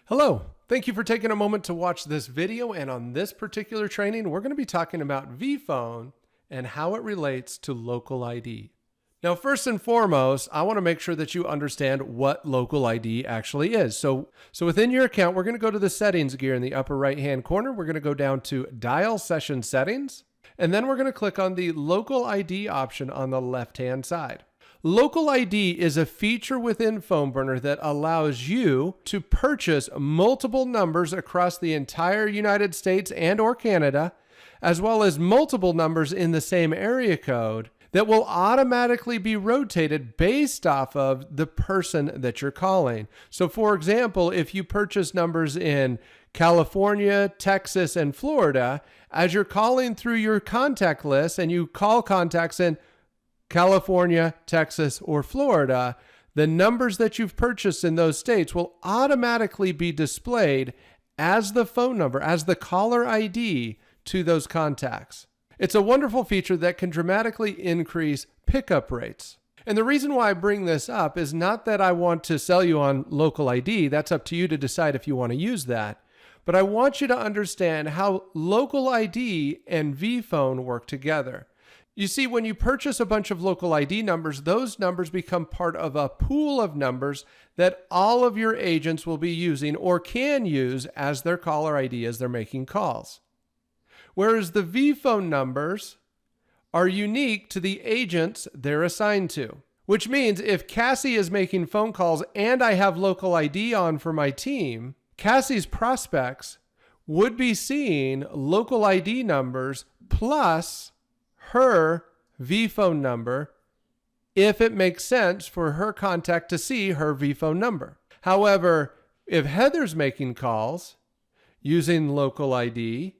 Hello, thank you for taking a moment to watch this video, and on this particular training we're going to be talking about vPhone and how it relates to local ID. Now first and foremost, I want to make sure that you understand what local ID actually is. So within your account, we're going to go to the settings gear in the upper right hand corner. We're going to go down to dial session settings, and then we're going to click on the local ID option on the left hand side. Local ID is a feature within PhoneBurner that allows you to purchase multiple numbers across the entire United States and or Canada, as well as multiple numbers in the same area code that will automatically be rotated based off of the person that you're calling. So for example, if you purchase numbers in California, Texas, and Florida, as you're calling through your contact list and you call contacts in California, Texas, or Florida, the numbers that you've purchased in those states will automatically be displayed as the phone number, as the caller ID to those contacts. It's a wonderful feature that can dramatically increase pickup rates. And the reason why I bring this up is not that I want to sell you on local ID. That's up to you to decide if you want to use that. But I want you to understand how local ID and vPhone work together. You see, when you purchase a bunch of local ID numbers, those numbers become part of a pool of numbers that all of your agents will be using or can use as their caller ID as they're making calls. Whereas the vPhone numbers are unique to the agents they're assigned to, which means if Cassie is making phone calls and I have local ID on for my team, Cassie's prospects would be seeing local ID numbers plus her vPhone number if it makes sense for her contact to see her vPhone number. However, if Heather's making calls using local ID,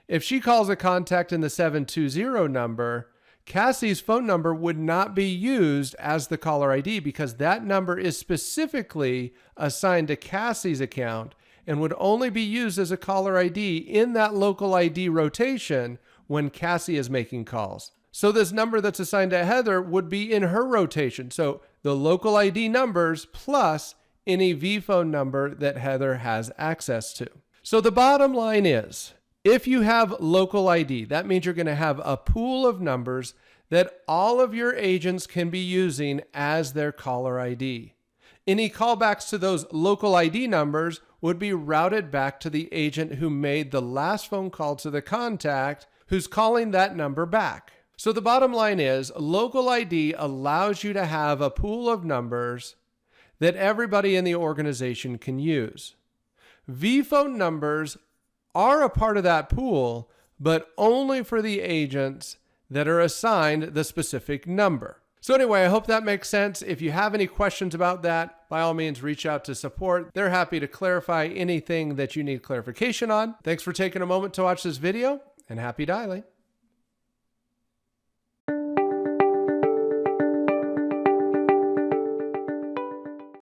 if she calls a contact in the 720 number, Cassie's phone number would not be used as the caller ID because that number is specifically assigned to Cassie's account and would only be used as a caller ID in that local ID rotation when Cassie is making calls. So this number that's assigned to Heather would be in her rotation. So the local ID numbers plus any vPhone number that Heather has access to. So the bottom line is, if you have local ID, that means you're going to have a pool of numbers that all of your agents can be using as their caller ID. Any callbacks to those local ID numbers would be routed back to the agent who made the last phone call to the contact who's calling that number back. So the bottom line is, local ID allows you to have a pool of numbers that everybody in the organization can use. vPhone numbers are a part of that pool, but only for the agents that are assigned the specific number. So anyway, I hope that makes sense. If you have any questions about that, by all means, reach out to support. They're happy to clarify anything that you need clarification on. Thanks for taking a moment to watch this video, and happy dialing.